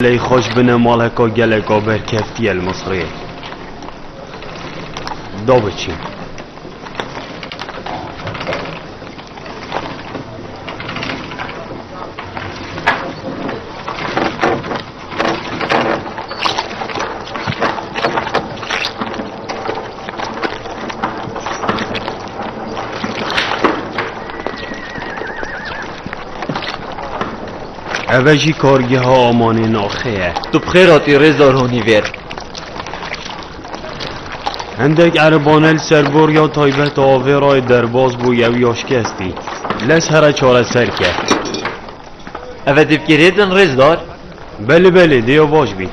لی خوش بنه مالکا گلکا برکفتی المصری دا بچین اوجی کارگه ها آمان ناخیه تو بخیراتی رزدار هونیویر هندک عربانل سربور یا تایبت آوه رای درباز بو یو یاشکستی لس هر چاره سر کرد اوه دیفگیریدن رزدار؟ بله دیو باش بی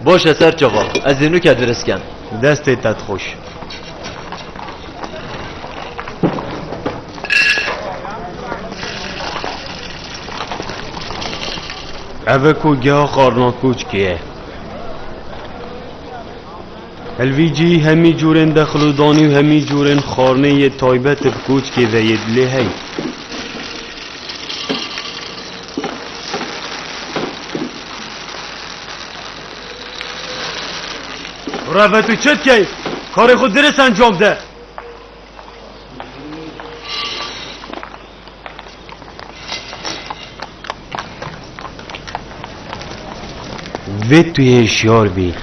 باشه سر چاوا از اینو که درست کن دست تت خوش اوه کوگه خارنا کوچکیه الویجی همی جورن دخلودانی و همی جورن خارنه یه تایبت بکوچکی و یه دلی هی روه تو چت که کار خود درست انجام ده و توی اشیار بی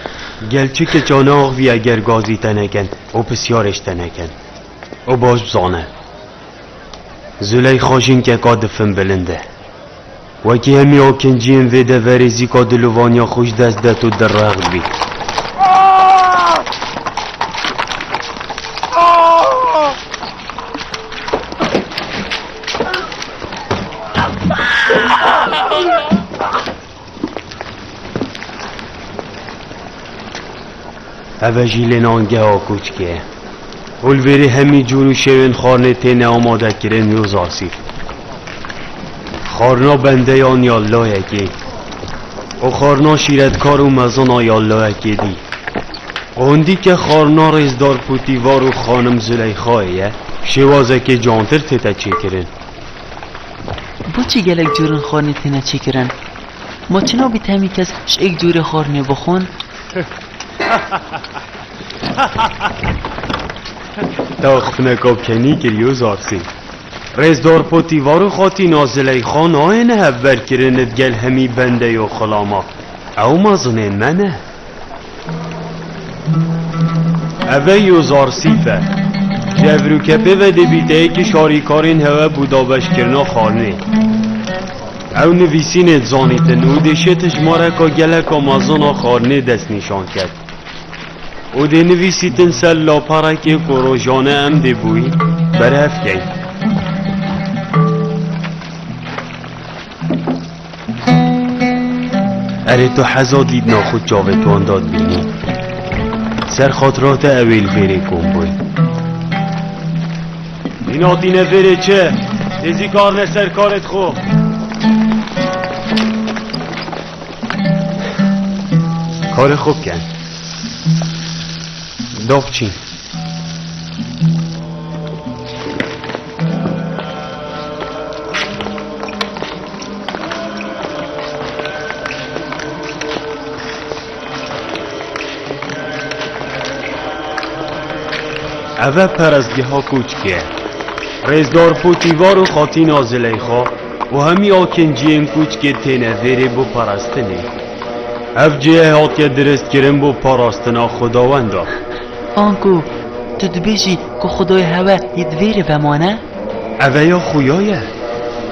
گلچه که جاناغ بی اگر گازی تنکن او پسیارش تنکن او باش بزانه زلی خوشین که کادفن بلنده وکی همی آکنجین ویده ورزی کادلوانیا خوش دست ده تو در رغل بی اوه جیل نانگه ها کوچکه اولویری همی جورو شوین خارنه تینه آماده کرن یوز آسیف خارنا بنده یان یالله یکی او خارنا شیرتکار و مزان یالله یکی دی اوندی که خارنا رزدار پوتیوار و خانم زلیخایه شوازه که جانتر تیتا چی کرن با چی گلک جورن خارنه تینه چی کرن ما چنا بی تمی کس شک جور خارنه بخون تاخت نکاب کنی کریو زارسی رزدار پوتیوارو خاطی نازلی خان آینه هبر کرند گل همی بنده و خلاما او مازنه منه اوه یو زارسیفه جورو کپه و دبیته که شاریکارین هوا بودابش کرنا خانه او نویسین ادزانیتن او دشتش مارکا گلک آمازانا خارنه دست نشان کرد او ده نویسیتن سر لاپرک کروژانه ام ده بوی برهف گئی اره تو حضا دید ناخود جاوه تو انداد بینی سر خاطرات اویل ویره کن بوی این آدینه ویره چه؟ دیزی کار نسر کارت خوب کار خوب کن دافچین اوه پرزگه ها کوچکه رزدار پوتیوار و خاطی نازلیخا و همی آکنجین کوچکه تینه ویره بو پرستنه اف جه هات که درست کرن بو پاراستنا خداوندا آنکو تو دبیجی که خدای هوا یدویره بمانه؟ اوه یا خویایه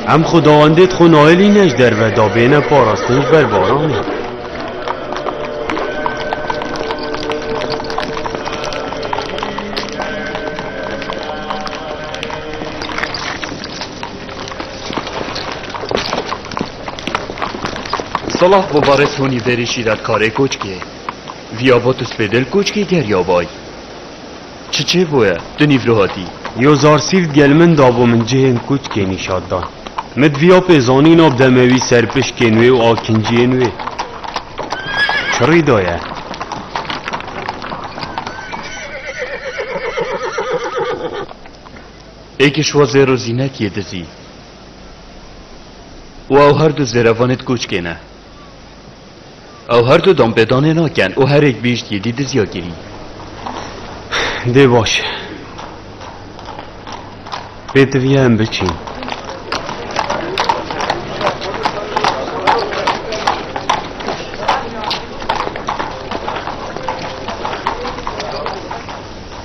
هم خداوندت خو نایلی نجدر و دابین پاراستنش بر بارانه صلاح ببارس هونی وری شیرت کاره کوچکه ویا با تو سپیدل کوچکه گریا بای چه بویه دو نیورو هاتی یو زارسیف گلمن دابو من جهن کوچکه نشاد دان مد ویا پیزانین آب دموی سرپش کنوی و آکنجی نوی چرای دایه ایکش و زیر و زینکیه دزی و او هر دو زیروانت کوچکه نه او هر دو دام بدانه ناکن او هر یک بیشت یه دید زیا گیری ده باشه بدویه هم بچین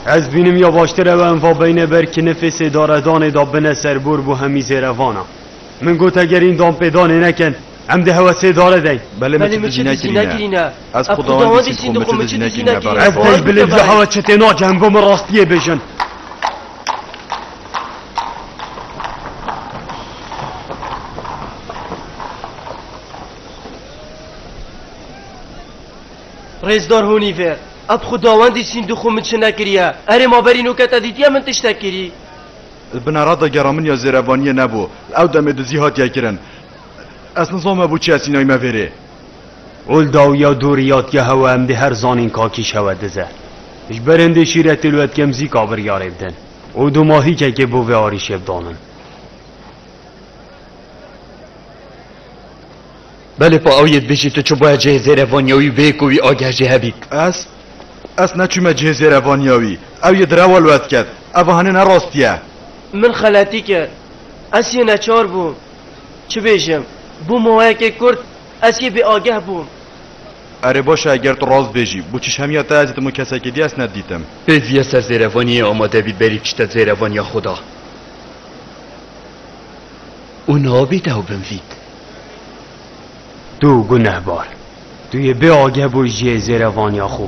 از بینم یا باشتره و انفا بین برک نفس داردان دا بنه سربور بو همی زیروانا من گوت اگر این دام پیدانه نکن هم ده هوسه داره دی بله مچه دزی نگیرینه از خداوند دیسین دخون مچه دزی نگیرینه از دل بلد زحوه چتنا جنگم راستیه بشن رزدار هونیفر اب خداوندی سین خو من چه نکریه اره ما بری نوکت ادیتی من تشتکری بنرادا گرامن یا زیروانی نبو او دم دزی هات یکرن از نظام ابو چی از اینای مفره اول داویا دوریات که هوا هم ده هر زانین کاکیش هوا دزه اش برنده شیره تلوت کمزی کابر یاره بدن او دو ماهی که بو آریش بدانن بله پا اوید بشی تو چو باید جه زیروانیاوی بیکوی آگه جه هبید از نچومه جه زیروانیاوی او یه دروال ود کد او هنه نراستیه من خلاتی کرد از یه نچار بوم چه بیشم بو موهی که کرد از یه به آگه بوم اره باشه اگر تو راست بیشی بو چیش همیت ازیت مو کسا که دی از ندیدم بزیه سر زیروانی آماده بید بری چتا زیروانی خدا اون آبید او بموید تو گنه بار توی به آگه بوی جه زیروانیا خو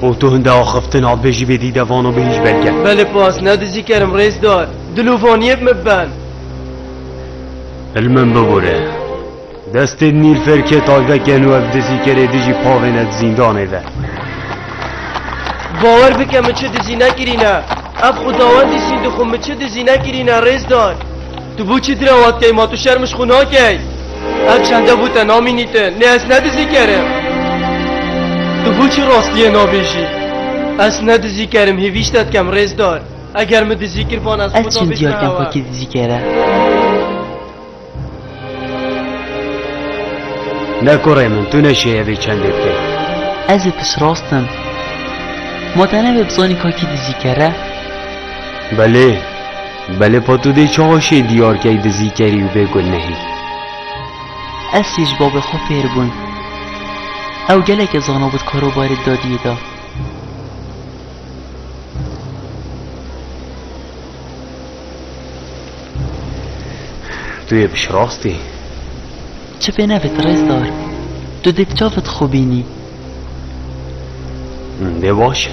او تو هنده آخفتن آب بجی بدی دوانو به هیچ برگه بله پاس ندزی کرم رئیس دار دلوفانیت مبن المن ببوره دست نیل فرکه تایوه کنو افدزی کره دیجی پاوینت زیندانه ده باور بکم چه دزی نکرینه اب خداوندی سین دخون چه دزی نکرینه رئیس دار تو بو چی دروات که ما تو شرمش خونا که اب چنده بوده نامی نیته نه از ندزی کرم تو بو چی راستیه نابیشی از ندزی کرم هیویشتت کم رئیس دار اگر من دزی کربان از خدا چین دیار کم پاکی دزی کره نکره من تو نشه به چنده بکی از پس راستم ما تنه ببزانی کاکی دزی کره بله پا تو دی چاهاشه دیار که دزی کری و بگل نهی از سیج باب خو پیر بون او گله که زانا بود کارو بارد دادیه دا توی بش راستی چه به نوت رز دار تو دی بچافت خوبینی ده باشه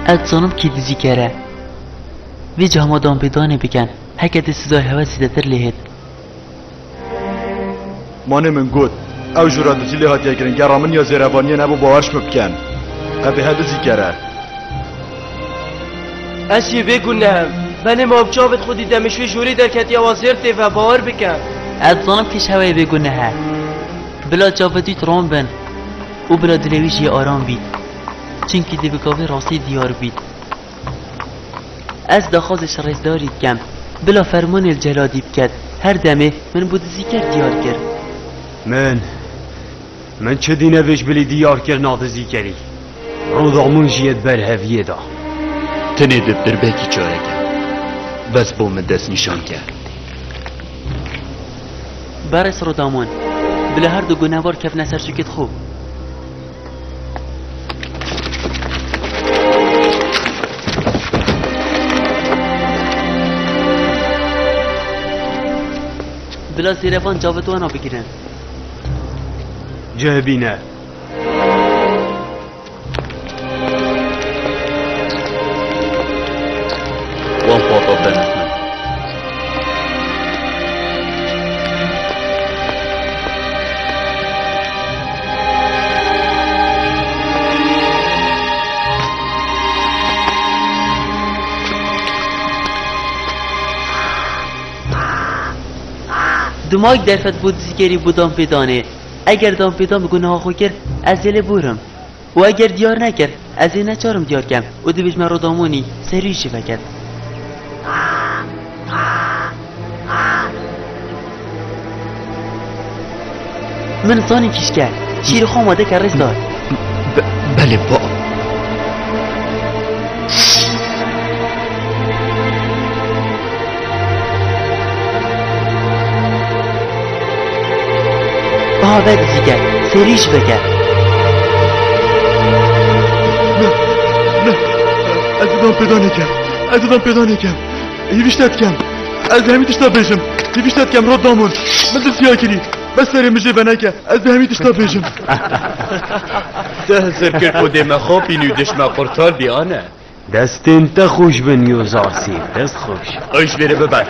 از زانم کی دیزی کره وی جاما دام بدانه بگن هکت صدای هوا سیدتر لیهد مانه من گود او جورا دزی لحات یکرن گرامن یا زیروانی نبو باورش مبکن ابه هدزی کره از یه بگو نهم بنه مابچابت خودی دمشوی جوری در کتی آوازرته و باور بکن از زانم کش هوای بگو نه بلا جاودیت رام بن او بلا دلویش یه آرام بید چونکی دی بگاوه راستی دیار بید از دخوازش رزداری کم بلا فرمان الجلادی بکد هر دمه من بود زیکر دیار کرد من چه دینه وش بلی دیار کرد نادزی کری رو دامون جید بر هویه دا تنه دبتر بکی چاره کرد بس با من دست نشان کرد برس رو دامون بلا هر دو گناوار کف نسر شکت خوب بلا زیروان جاوتو انا بگیرن جهبینه وان پاتا بنتمن دماغ درفت بود زیگری بودم بدانه اگر دام پیدا گناه خو کرد از دل بورم و اگر دیار نکرد از این نچارم دیار کم و دو بیش من رو دامونی سریشی فکر من زانی کش کرد شیر خو آماده که رس دار بله با بعد دیگر سریش بکر نه از دام پیدا نکم از دام پیدا نکم هیویشتت کم از همی تشتا بیشم هیویشتت کم راد دامون من دل سیاه کری بس سری مجه بنکه از همی تشتا بیشم ده زرکر قدم خواب اینو دشمه قرطال بیانه دست انت خوش بن یوزار سیف دست خوش آیش بره ببر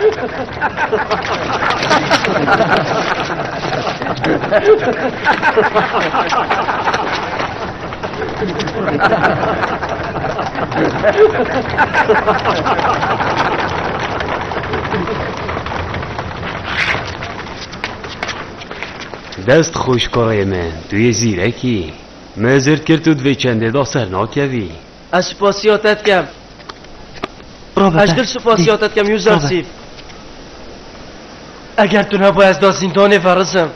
دست خوش کارای من توی زیرکی مزرد کرد تو دوی چنده دا سرناکوی از سپاسیاتت کم اشکل سپاسیاتت کم یوزار سیف اگر تو نبای از دا زندان فرسم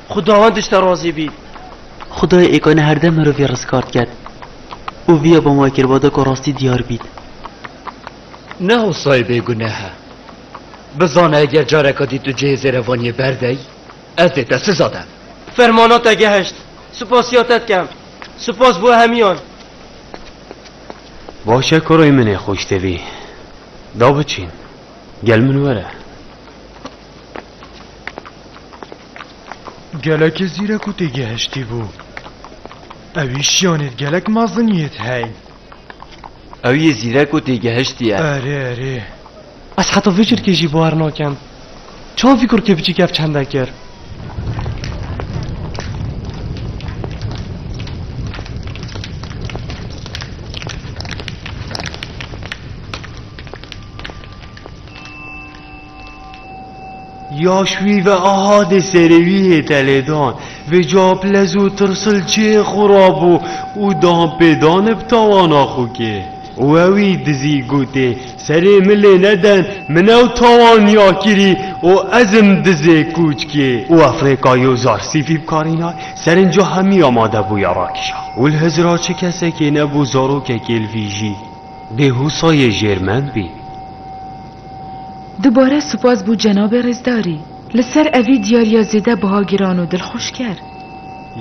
خداوندش تا راضی بید خدای ایکانه هر دم رو ویرس کارت کرد او بیا با ما کرباده که راستی دیار بید نه صاحب گناه بزانه اگر جارکاتی تو جهز روانی برده از دیتا سزادم فرمانات اگه هشت سپاسیاتت کم سپاس بو همیان باشه کارای منه خوش دوی دا بچین گل من وره گلک زیرکو تیگه هشتی بو اویش یانید گلک مازنیت هی اوی زیرک و دیگه هشتیه اره از حتی ویچر که جی باور ناکم چون فکر که بچی کف چنده کر یاشوی و آهاد سروی تلدان و جاب لزو ترسل چه خرابو او دام پیدان بتاوانا خوکه و اوی دزی گوته سری ملی ندن منو تاوانیا کری و ازم دزی کوچ که و افریقایو زارسیفی بکارینا سرنجا همی آماده بویا راکشا و الهزرا چه کسه که نبو زارو که کلویجی دهو سای جرمن بی دوباره سپاس بو جناب رزداری لسر اوی دیاریا زیده بها گیران و دل خوش کرد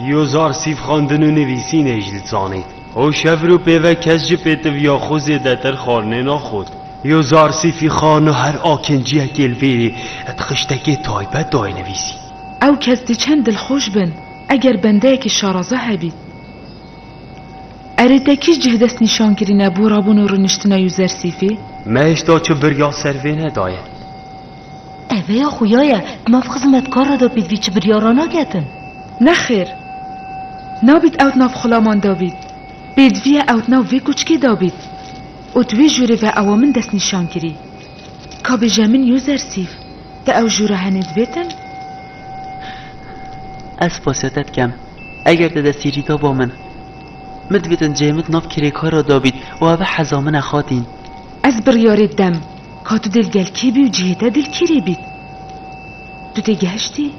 یوزار سیف خواندن و نویسین اجلت زانید او شفرو پیوه کس جه پیتویا خو زیده تر خارنه ناخود یوزار سیفی خان و هر آکنجی اکل بیری ات خشتکی تایبت دای نویسی او کس دی چند دل خوش بن اگر بنده که شارازه هبید اریدکیش جهدست نشان گرینه بو رابون و رنشتنا یوزر سیفی مهش دا چو بریا سروی ندایه اوه یا خویایه ماف خزمتکار را دا بید وی چه بریارانا گتن نخیر نابید اوت ناف خلامان دابید بید وی اوت ناف وی کچکی دابید او دوی جوری و اوامن دست نشان گری که به جمین یوزر سیف دا او جوره هنید بیتن از پاسیتت کم اگر دا دستی ریگا با من مدویتن جیمت ناف کریکا را دابید و اوه حزامن خاتین از بریاری دم که تو دلگل کی بی و جهده دل کری بید تو دیگه هشتی؟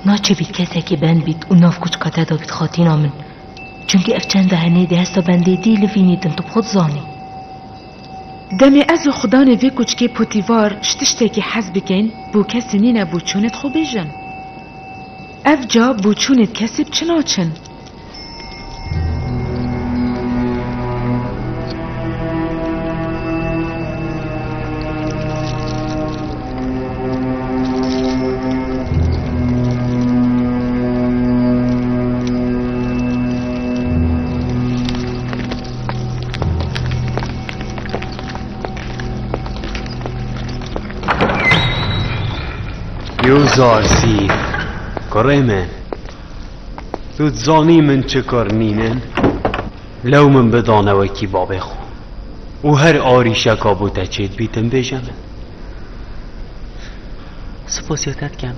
ناچه بید کسی که بند بید و ناف کچ کتا دا بید خاتین آمن چونکه اف چند هنه ده هستا بنده دی لفینیدن تو خود زانی دمی از و خدا نوی کچکی پوتیوار شتشته که حز بکن بو کسی نینه بو چونت خو بیجن اف جا بو چونت کسی بچناچن یوزار سیف کاره من تو زانی من چه کار نینن لو من بدانه وکی بابه خو و هر آری شکا بوده چید بیتم بیجمن سپاسیتت کم